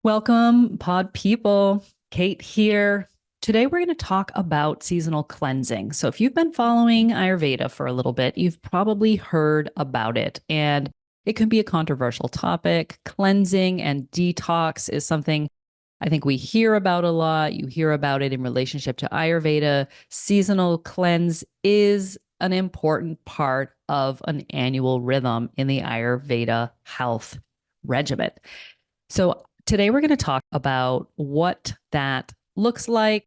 Welcome, pod people. Kate here. Today, we're going to talk about seasonal cleansing. So, if you've been following Ayurveda for a little bit, you've probably heard about it. And it can be a controversial topic. Cleansing and detox is something I think we hear about a lot. You hear about it in relationship to Ayurveda. Seasonal cleanse is an important part of an annual rhythm in the Ayurveda health regimen. So, today we're going to talk about what that looks like,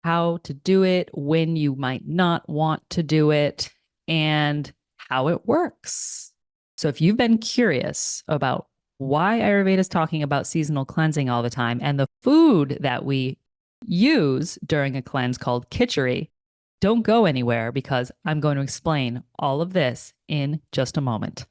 how to do it, when you might not want to do it, and how it works. So, if you've been curious about why Ayurveda is talking about seasonal cleansing all the time and the food that we use during a cleanse called kitchari, don't go anywhere because I'm going to explain all of this in just a moment.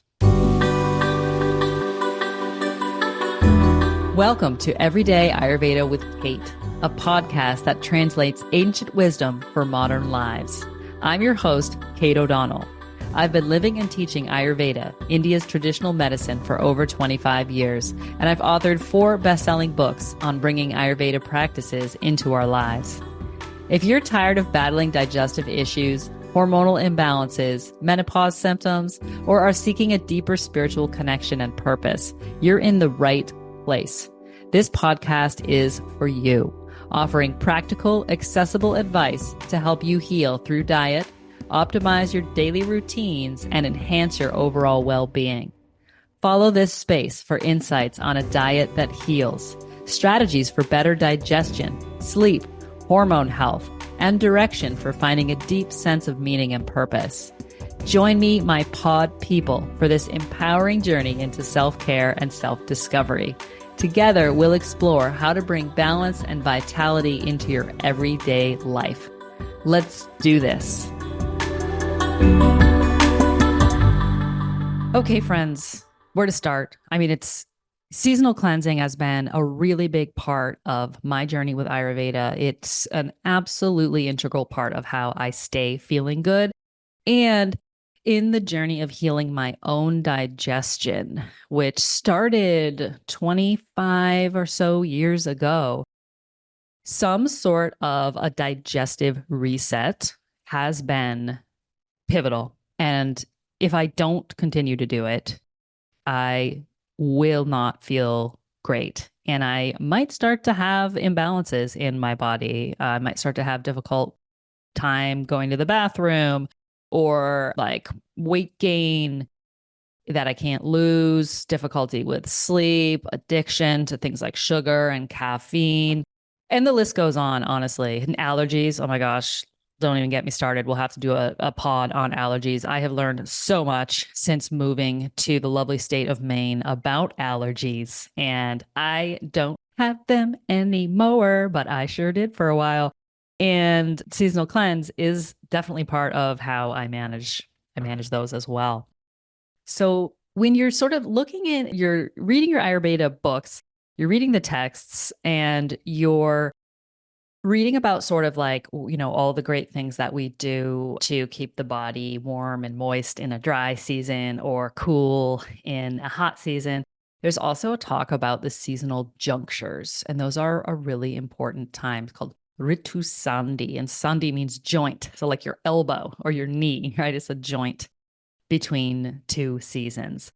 Welcome to Everyday Ayurveda with Kate, a podcast that translates ancient wisdom for modern lives. I'm your host, Kate O'Donnell. I've been living and teaching Ayurveda, India's traditional medicine, for over 25 years, and I've authored 4 best-selling books on bringing Ayurveda practices into our lives. If you're tired of battling digestive issues, hormonal imbalances, menopause symptoms, or are seeking a deeper spiritual connection and purpose, you're in the right place. This podcast is for you, offering practical, accessible advice to help you heal through diet, optimize your daily routines, and enhance your overall well-being. Follow this space for insights on a diet that heals, strategies for better digestion, sleep, hormone health, and direction for finding a deep sense of meaning and purpose. Join me, my pod people, for this empowering journey into self-care and self-discovery. Together, we'll explore how to bring balance and vitality into your everyday life. Let's do this. Okay, friends, where to start? It's seasonal cleansing has been a really big part of my journey with Ayurveda. It's an absolutely integral part of how I stay feeling good. And in the journey of healing my own digestion, which started 25 or so years ago, some sort of a digestive reset has been pivotal. And if I don't continue to do it, I will not feel great. And I might start to have imbalances in my body. I might start to have difficult time going to the bathroom, or like weight gain that I can't lose, difficulty with sleep, addiction to things like sugar and caffeine. And the list goes on, honestly. And allergies, oh my gosh, don't even get me started. We'll have to do a pod on allergies. I have learned so much since moving to the lovely state of Maine about allergies, and I don't have them anymore, but I sure did for a while. And seasonal cleanse is definitely part of how I manage those as well. So when you're sort of you're reading your Ayurveda books, you're reading the texts, and you're reading about sort of like, all the great things that we do to keep the body warm and moist in a dry season or cool in a hot season. There's also a talk about the seasonal junctures, and those are a really important time called Ritu Sandhi, and Sandhi means joint. So like your elbow or your knee, right? It's a joint between two seasons.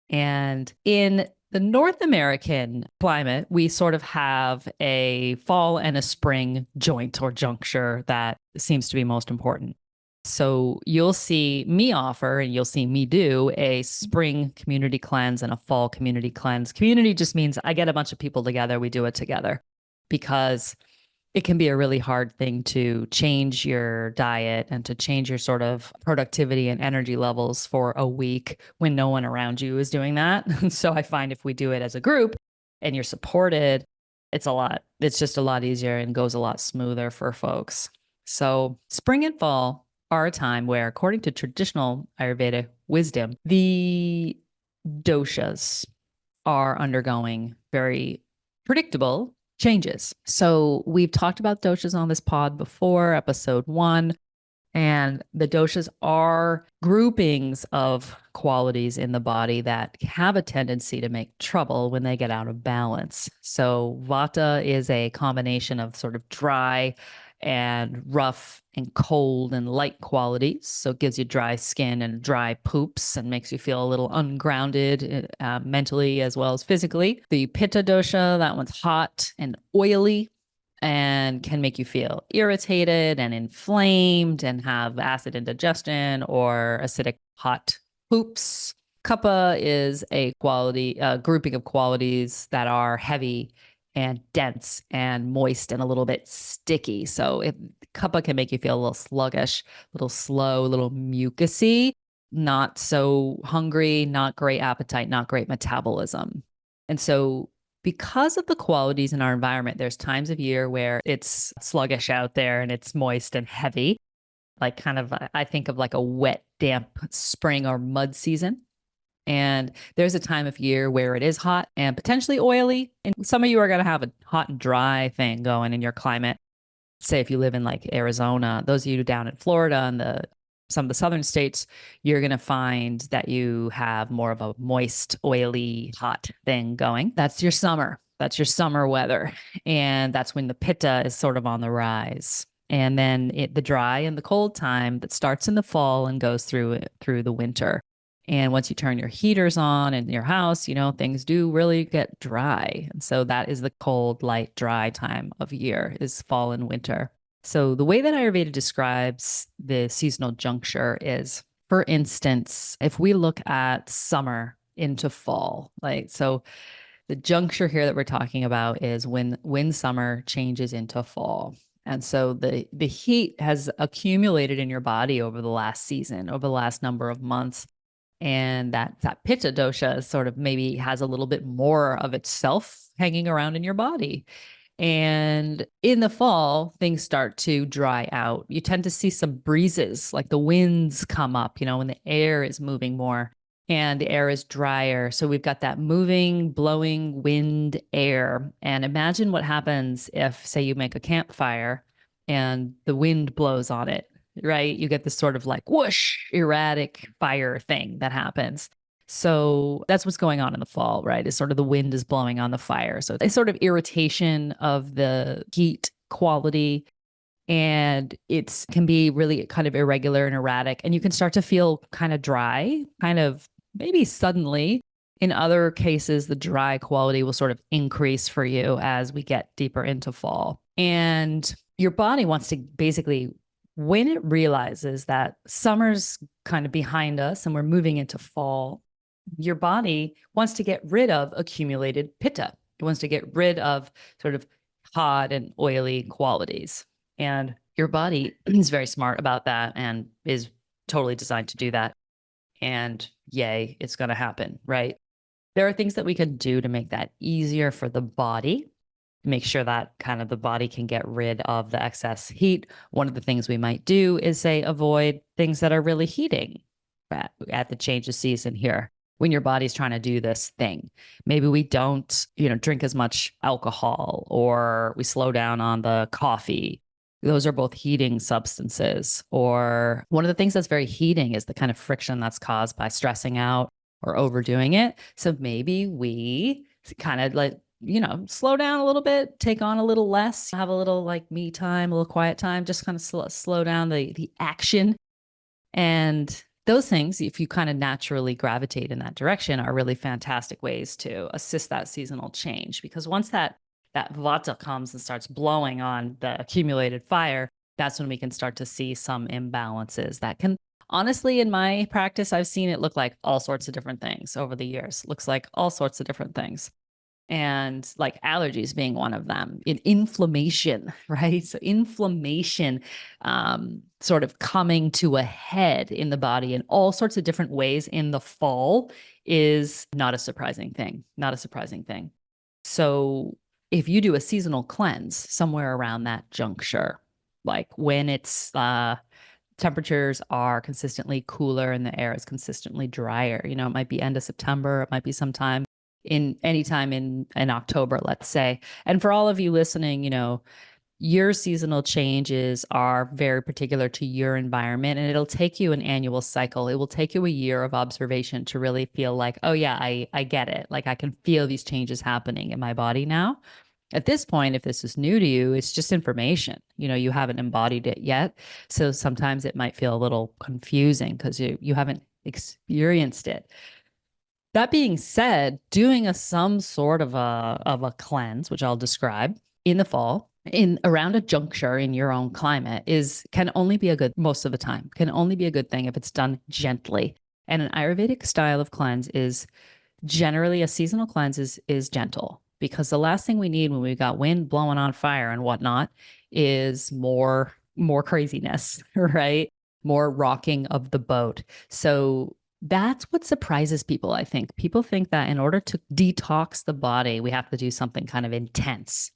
And in the North American climate, we sort of have a fall and a spring joint or juncture that seems to be most important. So you'll see me offer and you'll see me do a spring community cleanse and a fall community cleanse. Community just means I get a bunch of people together, we do it together, because it can be a really hard thing to change your diet and to change your sort of productivity and energy levels for a week when no one around you is doing that. So I find if we do it as a group and you're supported, it's just a lot easier and goes a lot smoother for folks. So spring and fall are a time where, according to traditional Ayurveda wisdom, the doshas are undergoing very predictable changes. So we've talked about doshas on this pod before, episode 1. And the doshas are groupings of qualities in the body that have a tendency to make trouble when they get out of balance. So, vata is a combination of sort of dry and rough and cold and light qualities. So, it gives you dry skin and dry poops and makes you feel a little ungrounded mentally as well as physically. The pitta dosha, that one's hot and oily and can make you feel irritated and inflamed and have acid indigestion or acidic hot poops. Kapha is a grouping of qualities that are heavy and dense and moist and a little bit sticky. So if kapha can make you feel a little sluggish, a little slow, a little mucusy, not so hungry, not great appetite, not great metabolism. And so because of the qualities in our environment, there's times of year where it's sluggish out there and it's moist and heavy, like kind of, I think of like a wet, damp spring or mud season. And there's a time of year where it is hot and potentially oily. And some of you are going to have a hot and dry thing going in your climate. Say if you live in like Arizona, those of you down in Florida and some of the southern states, you're going to find that you have more of a moist, oily, hot thing going. That's your summer. That's your summer weather. And that's when the pitta is sort of on the rise. And then the dry and the cold time that starts in the fall and goes through the winter. And once you turn your heaters on in your house, things do really get dry. And so that is the cold, light, dry time of year is fall and winter. So the way that Ayurveda describes the seasonal juncture is, for instance, if we look at summer into fall, so the juncture here that we're talking about is when summer changes into fall. And so the heat has accumulated in your body over the last season, over the last number of months. And that pitta dosha sort of maybe has a little bit more of itself hanging around in your body. And in the fall, things start to dry out. You tend to see some breezes, like the winds come up, when the air is moving more and the air is drier. So we've got that moving, blowing wind air. And imagine what happens if, say, you make a campfire and the wind blows on it, right? You get this sort of like whoosh, erratic fire thing that happens. So that's what's going on in the fall, right? Is sort of the wind is blowing on the fire. So it's sort of irritation of the heat quality. And it can be really kind of irregular and erratic. And you can start to feel kind of dry, kind of maybe suddenly. In other cases, the dry quality will sort of increase for you as we get deeper into fall. And your body wants to basically, when it realizes that summer's kind of behind us and we're moving into fall, your body wants to get rid of accumulated pitta. It wants to get rid of sort of hot and oily qualities. And your body is very smart about that and is totally designed to do that. And yay, it's going to happen, right? There are things that we can do to make that easier for the body, make sure that kind of the body can get rid of the excess heat. One of the things we might do is say, avoid things that are really heating at the change of season here. When your body's trying to do this thing, maybe we don't, drink as much alcohol, or we slow down on the coffee. Those are both heating substances. Or one of the things that's very heating is the kind of friction that's caused by stressing out or overdoing it. So maybe we kind of slow down a little bit, take on a little less, have a little like me time, a little quiet time, just kind of slow down the action. And those things, if you kind of naturally gravitate in that direction, are really fantastic ways to assist that seasonal change. Because once that vata comes and starts blowing on the accumulated fire, that's when we can start to see some imbalances that can, honestly, in my practice, I've seen it look like all sorts of different things over the years. Looks like all sorts of different things. And like allergies being one of them, inflammation, right? So inflammation sort of coming to a head in the body in all sorts of different ways in the fall is not a surprising thing, not a surprising thing. So if you do a seasonal cleanse somewhere around that juncture, like when it's temperatures are consistently cooler and the air is consistently drier, it might be end of September, it might be sometime in anytime in October, let's say. And for all of you listening, Your seasonal changes are very particular to your environment, and it'll take you an annual cycle. It will take you a year of observation to really feel like, oh yeah, I get it. Like I can feel these changes happening in my body now. At this point, if this is new to you, it's just information. You haven't embodied it yet. So sometimes it might feel a little confusing because you haven't experienced it. That being said, doing some sort of a cleanse, which I'll describe in the fall, in around a juncture in your own climate can only be a good most of the time, can only be a good thing if it's done gently. And an Ayurvedic style of cleanse is generally a seasonal cleanse is gentle because the last thing we need when we've got wind blowing on fire and whatnot is more craziness, right? More rocking of the boat. So that's what surprises people, I think. People think that in order to detox the body, we have to do something kind of intense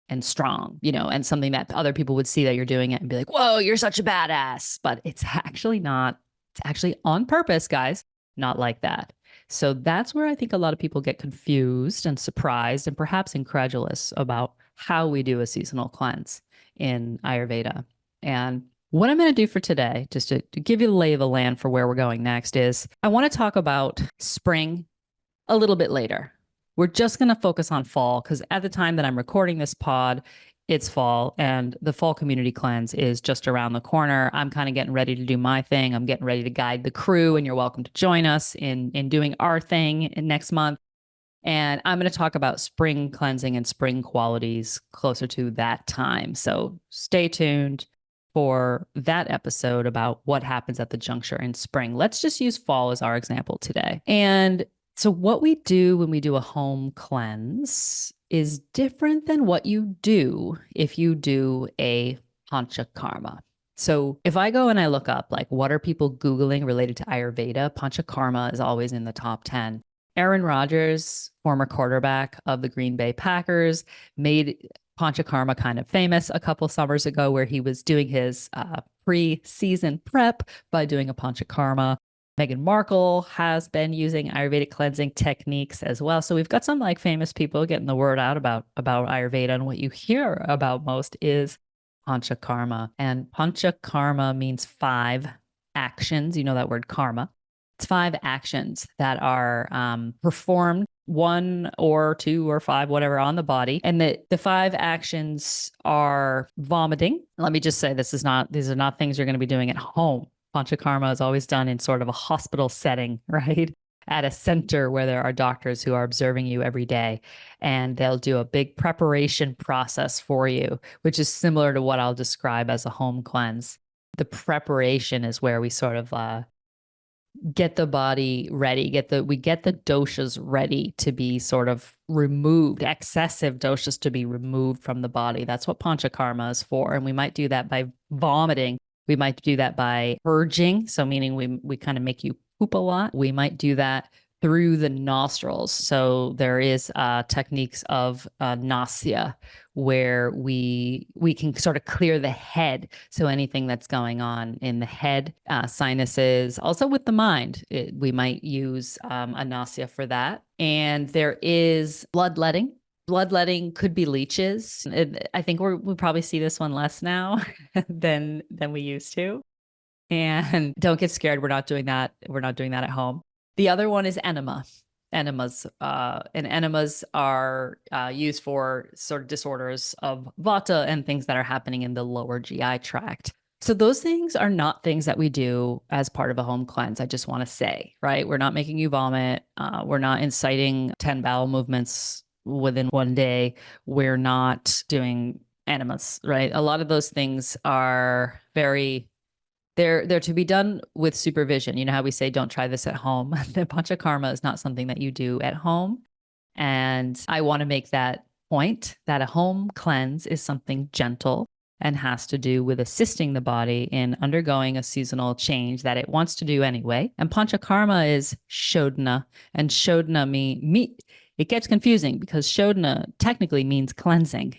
and strong, and something that other people would see that you're doing it and be like, whoa, you're such a badass. But it's actually not. It's actually on purpose, guys, not like that. So that's where I think a lot of people get confused and surprised and perhaps incredulous about how we do a seasonal cleanse in Ayurveda. And what I'm going to do for today, just to give you the lay of the land for where we're going next, is I want to talk about spring a little bit later. We're just going to focus on fall because at the time that I'm recording this pod, it's fall and the fall community cleanse is just around the corner. I'm kind of getting ready to do my thing. I'm getting ready to guide the crew, and you're welcome to join us in doing our thing next month. And I'm going to talk about spring cleansing and spring qualities closer to that time. So stay tuned for that episode about what happens at the juncture in spring. Let's just use fall as our example today. And so what we do when we do a home cleanse is different than what you do if you do a panchakarma. So if I go and I look up, like, what are people Googling related to Ayurveda, panchakarma is always in the top 10. Aaron Rodgers, former quarterback of the Green Bay Packers, made panchakarma kind of famous a couple summers ago, where he was doing his pre-season prep by doing a panchakarma. Meghan Markle has been using Ayurvedic cleansing techniques as well. So we've got some like famous people getting the word out about Ayurveda. And what you hear about most is panchakarma. And panchakarma means 5 actions. You know that word karma. It's 5 actions that are performed, 1 or 2 or 5, whatever, on the body. And the 5 actions are vomiting. Let me just say, these are not things you're going to be doing at home. Panchakarma is always done in sort of a hospital setting, right? At a center where there are doctors who are observing you every day. And they'll do a big preparation process for you, which is similar to what I'll describe as a home cleanse. The preparation is where we sort of get the body ready, we get the doshas ready to be sort of removed, excessive doshas to be removed from the body. That's what panchakarma is for. And we might do that by vomiting. We might do that by purging, so meaning we kind of make you poop a lot. We might do that through the nostrils. So there is techniques of nasya where we can sort of clear the head. So anything that's going on in the head, sinuses, also with the mind, we might use a nasya for that. And there is bloodletting. Bloodletting could be leeches. I think we probably see this one less now than we used to. And don't get scared. We're not doing that. We're not doing that at home. The other one is enema. Enemas. And enemas are used for sort of disorders of vata and things that are happening in the lower GI tract. So those things are not things that we do as part of a home cleanse. I just want to say, right? We're not making you vomit. We're not inciting 10 bowel movements within one day. We're not doing enemas, right? A lot of those things are they're to be done with supervision. You know how we say, don't try this at home. The panchakarma is not something that you do at home. And I want to make that point that a home cleanse is something gentle and has to do with assisting the body in undergoing a seasonal change that it wants to do anyway. And panchakarma is shodhana, and shodhana it gets confusing because shodhana technically means cleansing.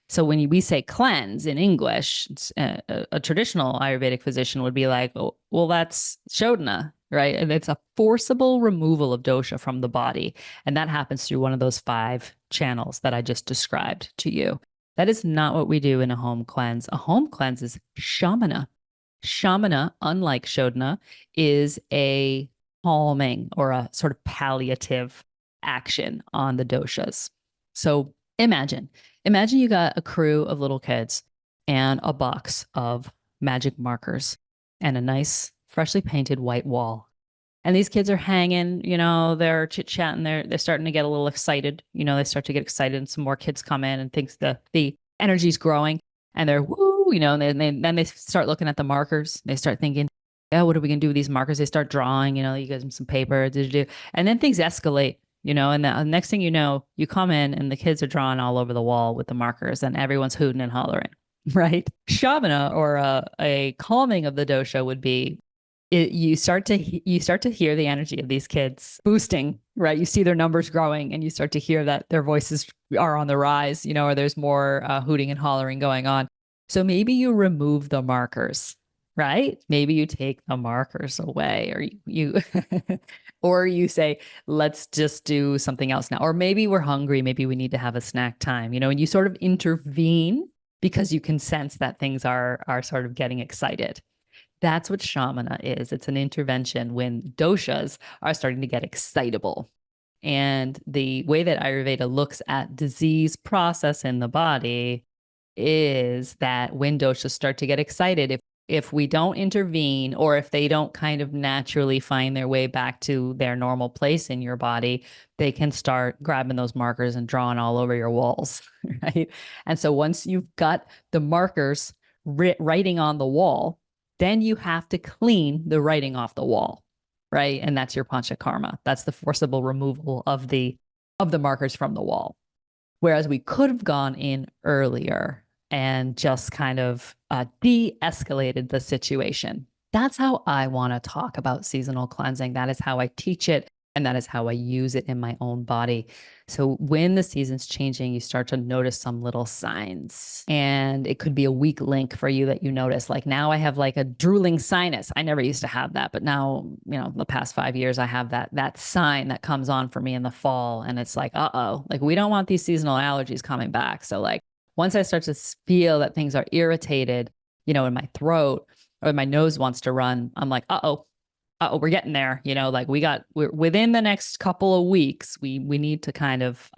So when we say cleanse in English, a traditional Ayurvedic physician would be like, oh, well, that's shodhana, right? And it's a forcible removal of dosha from the body. And that happens through one of those 5 channels that I just described to you. That is not what we do in a home cleanse. A home cleanse is shamana. Shamana, unlike Shodhana, is a calming or a sort of palliative action on the doshas. So imagine you got a crew of little kids and a box of magic markers and a nice, freshly painted white wall. And these kids are hanging, they're chit chatting, they're starting to get a little excited. They start to get excited, and some more kids come in and thinks the energy's growing, and they're woo, and then they start looking at the markers. They start thinking, yeah, what are we gonna do with these markers? They start drawing, you give them some paper, and then things escalate. And the next thing you know, you come in and the kids are drawing all over the wall with the markers, and everyone's hooting and hollering, right? Shavana, or a calming of the dosha, would be you start to hear the energy of these kids boosting, right? You see their numbers growing, and you start to hear that their voices are on the rise, or there's more hooting and hollering going on. So maybe you remove the markers, right? Maybe you take the markers away, or you or you say, let's just do something else now. Or maybe we're hungry, maybe we need to have a snack time, and you sort of intervene because you can sense that things are sort of getting excited. That's what shamana is. It's an intervention when doshas are starting to get excitable. And the way that Ayurveda looks at disease process in the body is that when doshas start to get excited, if we don't intervene, or if they don't kind of naturally find their way back to their normal place in your body, they can start grabbing those markers and drawing all over your walls, right? And so once you've got the markers writing on the wall, then you have to clean the writing off the wall, right? And that's your panchakarma. That's the forcible removal of the markers from the wall. Whereas we could have gone in earlier and just kind of de-escalated the situation. That's how I want to talk about seasonal cleansing. That is how I teach it. And that is how I use it in my own body. So when the season's changing, you start to notice some little signs. And it could be a weak link for you that you notice. Like now I have like a drooling sinus. I never used to have that, but now, the past 5 years, I have that sign that comes on for me in the fall. And it's like, uh-oh, like we don't want these seasonal allergies coming back. So like once I start to feel that things are irritated, in my throat, or my nose wants to run, I'm like, uh-oh, we're getting there. We're within the next couple of weeks, we need to kind of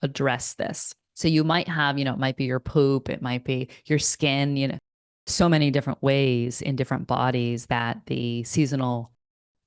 address this. So you might have, it might be your poop, it might be your skin, so many different ways in different bodies that the seasonal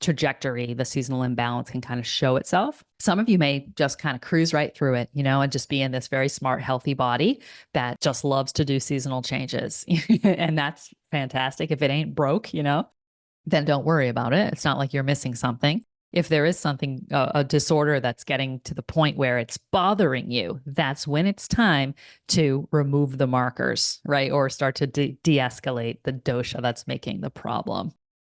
trajectory, the seasonal imbalance can kind of show itself. Some of you may just kind of cruise right through it, and just be in this very smart, healthy body that just loves to do seasonal changes. And that's fantastic. If it ain't broke, then don't worry about it. It's not like you're missing something. If there is something, a disorder that's getting to the point where it's bothering you, that's when it's time to remove the markers, right? Or start to de-escalate the dosha that's making the problem,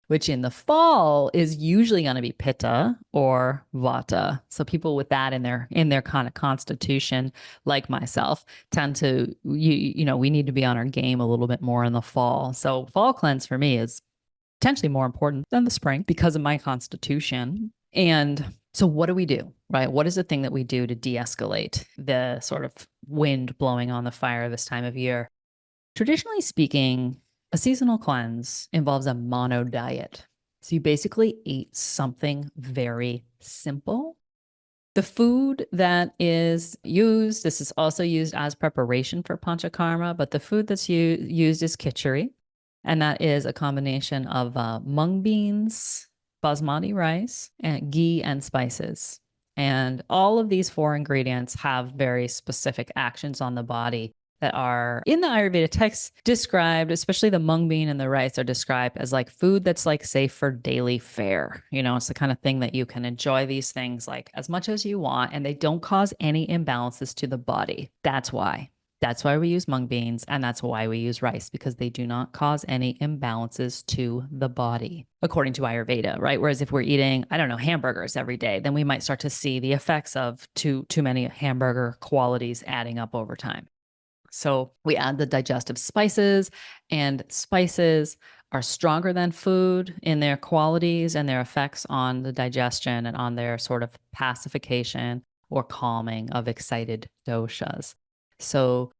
which in the fall is usually going to be pitta or vata. So people with that in their kind of constitution, like myself, tend to, we need to be on our game a little bit more in the fall. So fall cleanse for me is potentially more important than the spring because of my constitution. And so what do we do, right? What is the thing that we do to de-escalate the sort of wind blowing on the fire this time of year? Traditionally speaking, a seasonal cleanse involves a mono diet. So you basically eat something very simple. The food that is used, this is also used as preparation for panchakarma, but the food that's used is kitchari. And that is a combination of mung beans, basmati rice, and ghee and spices. And all of these 4 ingredients have very specific actions on the body that are in the Ayurveda texts described, especially the mung bean and the rice are described as like food that's like safe for daily fare. It's the kind of thing that you can enjoy these things like as much as you want, and they don't cause any imbalances to the body. That's why. That's why we use mung beans, and that's why we use rice, because they do not cause any imbalances to the body, according to Ayurveda, right? Whereas if we're eating, I don't know, hamburgers every day, then we might start to see the effects of too many hamburger qualities adding up over time. So we add the digestive spices, and spices are stronger than food in their qualities and their effects on the digestion and on their sort of pacification or calming of excited doshas. So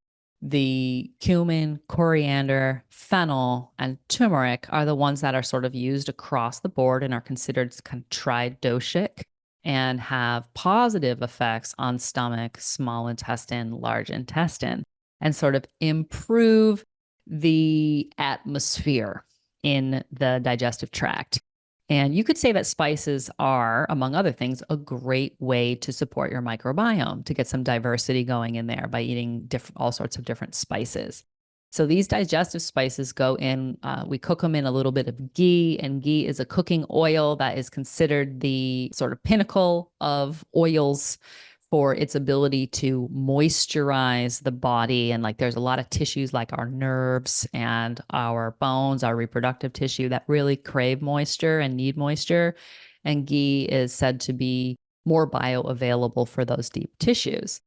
The cumin, coriander, fennel, and turmeric are the ones that are sort of used across the board and are considered kind of tridoshic and have positive effects on stomach, small intestine, large intestine, and sort of improve the atmosphere in the digestive tract. And you could say that spices are, among other things, a great way to support your microbiome, to get some diversity going in there by eating all sorts of different spices. So these digestive spices go in, we cook them in a little bit of ghee, and ghee is a cooking oil that is considered the sort of pinnacle of oils for its ability to moisturize the body. And like there's a lot of tissues like our nerves and our bones, our reproductive tissue that really crave moisture and need moisture. And ghee is said to be more bioavailable for those deep tissues.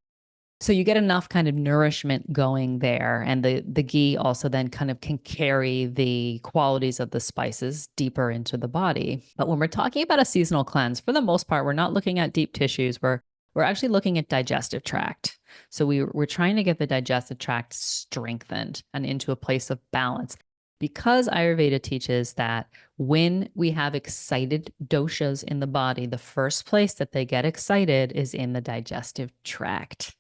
So you get enough kind of nourishment going there. And the ghee also then kind of can carry the qualities of the spices deeper into the body. But when we're talking about a seasonal cleanse, for the most part, we're not looking at deep tissues. We're actually looking at digestive tract. So we're trying to get the digestive tract strengthened and into a place of balance. Because Ayurveda teaches that when we have excited doshas in the body, the first place that they get excited is in the digestive tract.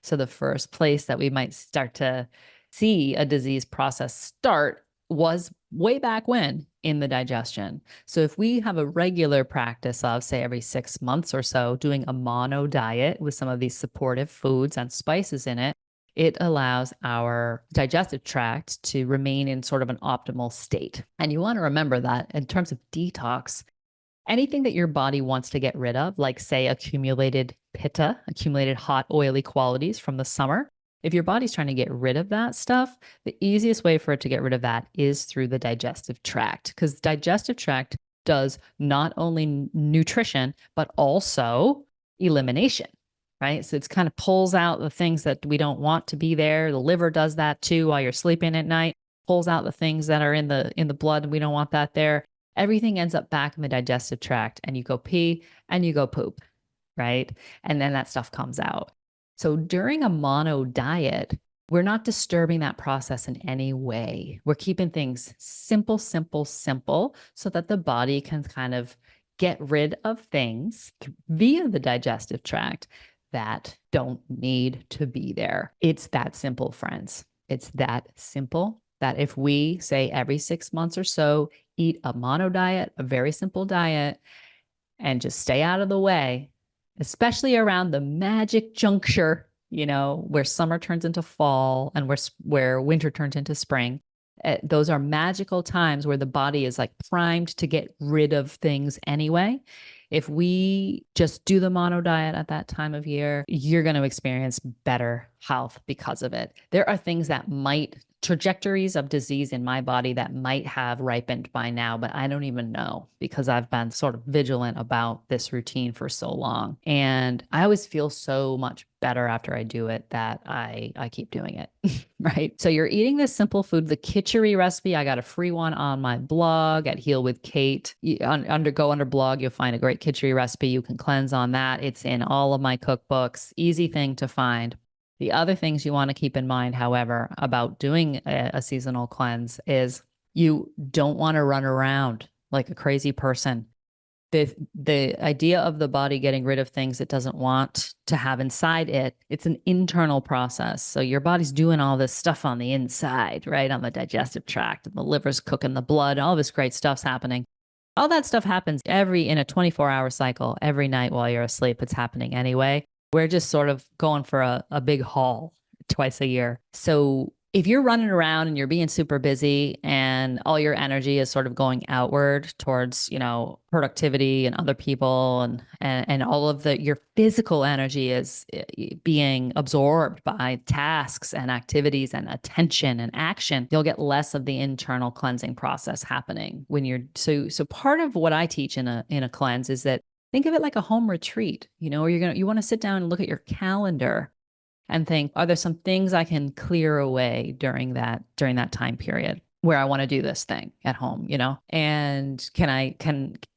So the first place that we might start to see a disease process start was way back when in the digestion. So if we have a regular practice of, say, every 6 months or so, doing a mono diet with some of these supportive foods and spices in it, it allows our digestive tract to remain in sort of an optimal state. And you want to remember that in terms of detox, anything that your body wants to get rid of, like say accumulated pitta, accumulated hot, oily qualities from the summer, if your body's trying to get rid of that stuff, the easiest way for it to get rid of that is through the digestive tract, because digestive tract does not only nutrition, but also elimination, right? So it's kind of pulls out the things that we don't want to be there. The liver does that too while you're sleeping at night, pulls out the things that are in the blood and we don't want that there. Everything ends up back in the digestive tract and you go pee and you go poop, right? And then that stuff comes out. So during a mono diet, we're not disturbing that process in any way. We're keeping things simple, simple, simple so that the body can kind of get rid of things via the digestive tract that don't need to be there. It's that simple, friends. It's that simple that if we say every 6 months or so, eat a mono diet, a very simple diet, and just stay out of the way, especially around the magic juncture, where summer turns into fall and where winter turns into spring. Those are magical times where the body is like primed to get rid of things anyway. If we just do the mono diet at that time of year, you're going to experience better health because of it. There are things that trajectories of disease in my body that might have ripened by now, but I don't even know because I've been sort of vigilant about this routine for so long. And I always feel so much better after I do it that I keep doing it, right? So you're eating this simple food, the kitchari recipe. I got a free one on my blog at Heal with Kate. Go under blog, you'll find a great kitchari recipe. You can cleanse on that. It's in all of my cookbooks. Easy thing to find. The other things you want to keep in mind, however, about doing a seasonal cleanse is you don't want to run around like a crazy person. The idea of the body getting rid of things it doesn't want to have inside it, it's an internal process. So your body's doing all this stuff on the inside, right? On the digestive tract, and the liver's cooking the blood, all this great stuff's happening. All that stuff happens in a 24-hour cycle, every night while you're asleep. It's happening anyway. We're just sort of going for a big haul twice a year. So if you're running around and you're being super busy and all your energy is sort of going outward towards, productivity and other people and all of your physical energy is being absorbed by tasks and activities and attention and action, you'll get less of the internal cleansing process happening when so part of what I teach in a cleanse is that think of it like a home retreat, where you want to sit down and look at your calendar and think, are there some things I can clear away during that time period where I want to do this thing at home, and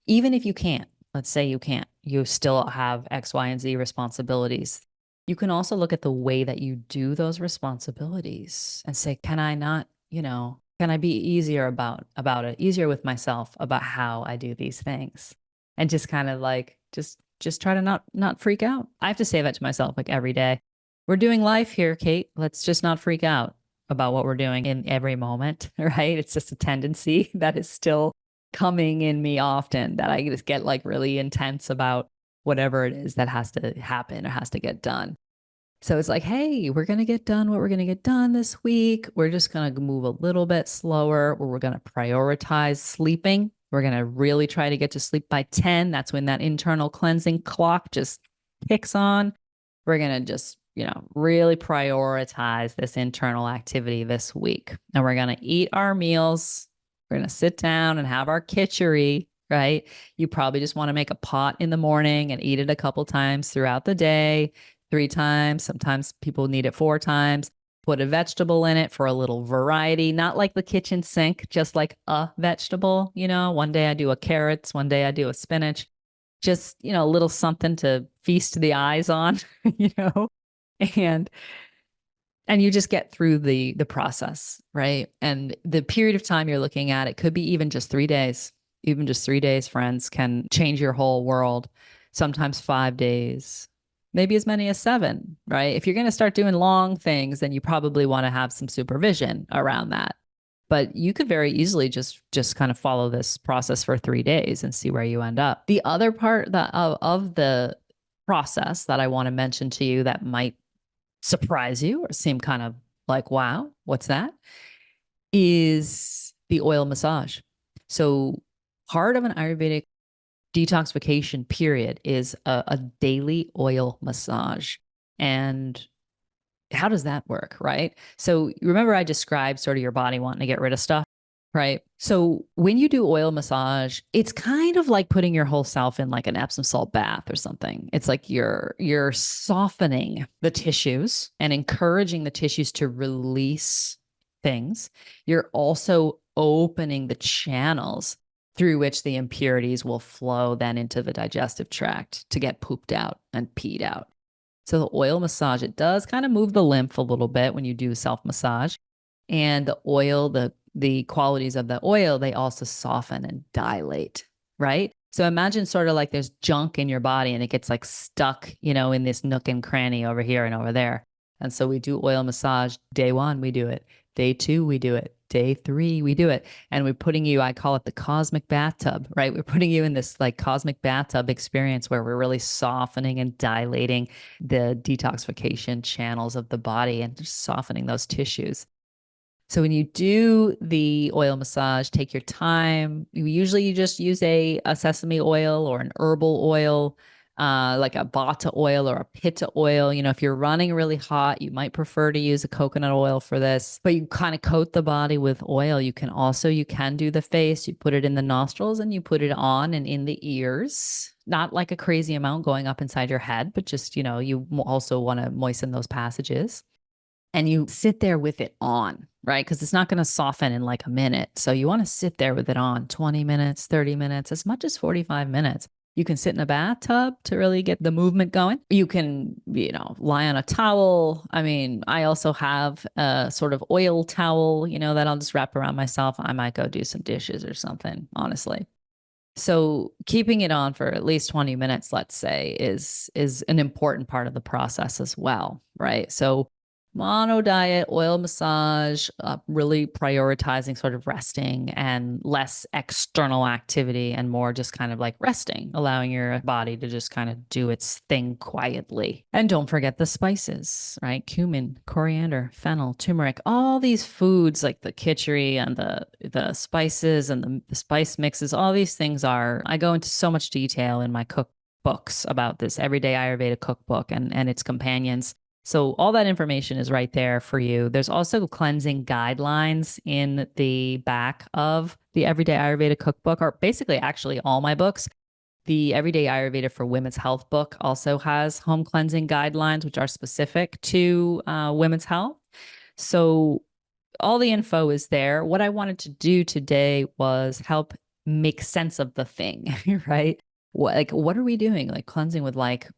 even if you can't, let's say you can't, you still have X, Y, and Z responsibilities. You can also look at the way that you do those responsibilities and say, can I not, can I be easier about it, easier with myself about how I do these things? And just kind of like just try to not freak out. I have to say that to myself like every day. We're doing life here, Kate. Let's just not freak out about what we're doing in every moment, right? It's just a tendency that is still coming in me often, that I just get like really intense about whatever it is that has to happen or has to get done. So it's like, hey, we're going to get done what we're going to get done this week. We're just going to move a little bit slower, where we're going to prioritize sleeping. We're going to really try to get to sleep by 10. That's when that internal cleansing clock just kicks on. We're going to just, really prioritize this internal activity this week. And we're going to eat our meals. We're going to sit down and have our kitchari, right? You probably just want to make a pot in the morning and eat it a couple times throughout the day, 3 times. Sometimes people need it 4 times. Put a vegetable in it for a little variety, not like the kitchen sink, just like a vegetable. One day I do a carrots, one day I do a spinach, just, a little something to feast the eyes on, and you just get through the process, right? And the period of time you're looking at, it could be even just 3 days. Even just 3 days, friends, can change your whole world. Sometimes 5 days, maybe as many as 7, right? If you're going to start doing long things, then you probably want to have some supervision around that. But you could very easily just kind of follow this process for 3 days and see where you end up. The other part of the process that I want to mention to you that might surprise you or seem kind of like, wow, what's that? Is the oil massage. So part of an Ayurvedic detoxification period is a daily oil massage. And how does that work, right? So remember I described sort of your body wanting to get rid of stuff, right? So when you do oil massage, it's kind of like putting your whole self in like an Epsom salt bath or something. It's like you're softening the tissues and encouraging the tissues to release things. You're also opening the channels through which the impurities will flow then into the digestive tract to get pooped out and peed out. So the oil massage, it does kind of move the lymph a little bit when you do self-massage. And the oil, the qualities of the oil, they also soften and dilate, right? So imagine sort of like there's junk in your body and it gets like stuck, in this nook and cranny over here and over there. And so we do oil massage. Day 1, we do it. Day 2, we do it. Day 3, we do it. And we're putting you, I call it the cosmic bathtub, right? We're putting you in this like cosmic bathtub experience where we're really softening and dilating the detoxification channels of the body and just softening those tissues. So when you do the oil massage, take your time. Usually you just use a sesame oil or an herbal oil, like a bata oil or a pitta oil. If you're running really hot, you might prefer to use a coconut oil for this, but you kind of coat the body with oil. You can do the face, you put it in the nostrils and you put it on and in the ears. Not like a crazy amount going up inside your head, but just, you also want to moisten those passages. And you sit there with it on, right? Because it's not going to soften in like a minute. So you want to sit there with it on 20 minutes, 30 minutes, as much as 45 minutes. You can sit in a bathtub to really get the movement going. You can, lie on a towel. I mean, I also have a sort of oil towel, that I'll just wrap around myself. I might go do some dishes or something, honestly. So keeping it on for at least 20 minutes, let's say, is an important part of the process as well, right? So mono diet, oil massage, really prioritizing sort of resting and less external activity and more just kind of like resting, allowing your body to just kind of do its thing quietly. And don't forget the spices, right? Cumin, coriander, fennel, turmeric, all these foods like the kitchari and the spices and the spice mixes, all these things I go into so much detail in my cookbooks about this Everyday Ayurveda cookbook and its companions. So all that information is right there for you. There's also cleansing guidelines in the back of the Everyday Ayurveda cookbook, or basically actually all my books. The Everyday Ayurveda for Women's Health book also has home cleansing guidelines, which are specific to women's health. So all the info is there. What I wanted to do today was help make sense of the thing, right? What are we doing? Like cleansing with like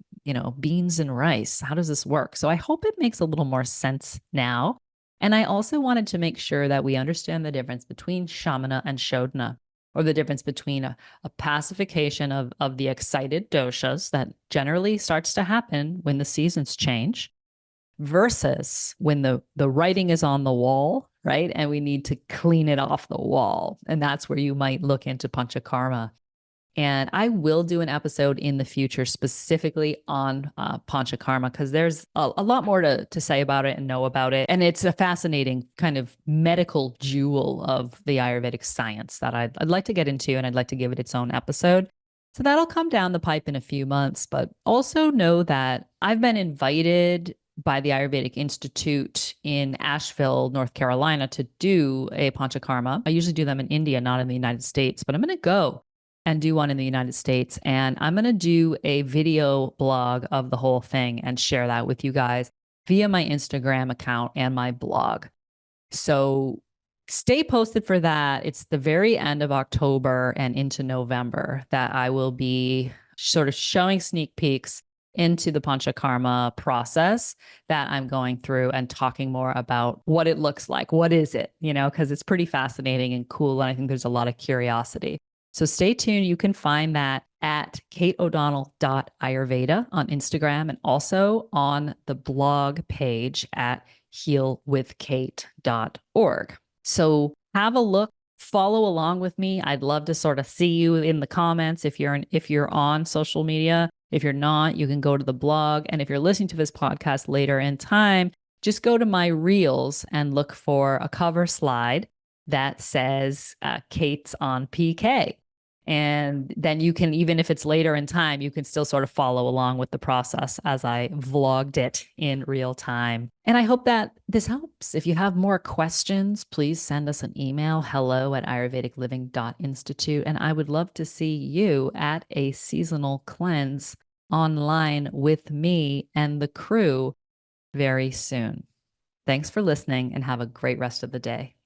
beans and rice. How does this work? So I hope it makes a little more sense now. And I also wanted to make sure that we understand the difference between shamana and shodhana, or the difference between a pacification of the excited doshas that generally starts to happen when the seasons change versus when the writing is on the wall, right? And we need to clean it off the wall. And that's where you might look into panchakarma. And I will do an episode in the future specifically on panchakarma because there's a lot more to say about it and know about it. And it's a fascinating kind of medical jewel of the Ayurvedic science that I'd like to get into, and I'd like to give it its own episode. So that'll come down the pipe in a few months. But also know that I've been invited by the Ayurvedic Institute in Asheville, North Carolina, to do a panchakarma. I usually do them in India, not in the United States, but I'm going to go and do one in the United States. And I'm going to do a video blog of the whole thing and share that with you guys via my Instagram account and my blog. So stay posted for that. It's the very end of October and into November that I will be sort of showing sneak peeks into the panchakarma process that I'm going through and talking more about what it looks like. What is it? Because it's pretty fascinating and cool. And I think there's a lot of curiosity. So stay tuned. You can find that at kateodonnell.ayurveda on Instagram and also on the blog page at healwithkate.org. So have a look, follow along with me. I'd love to sort of see you in the comments if you're on social media. If you're not, you can go to the blog. And if you're listening to this podcast later in time, just go to my reels and look for a cover slide that says Kate's on PK. And then you can, even if it's later in time, you can still sort of follow along with the process as I vlogged it in real time. And I hope that this helps. If you have more questions, please send us an email, hello@ayurvedicliving.institute. And I would love to see you at a seasonal cleanse online with me and the crew very soon. Thanks for listening and have a great rest of the day.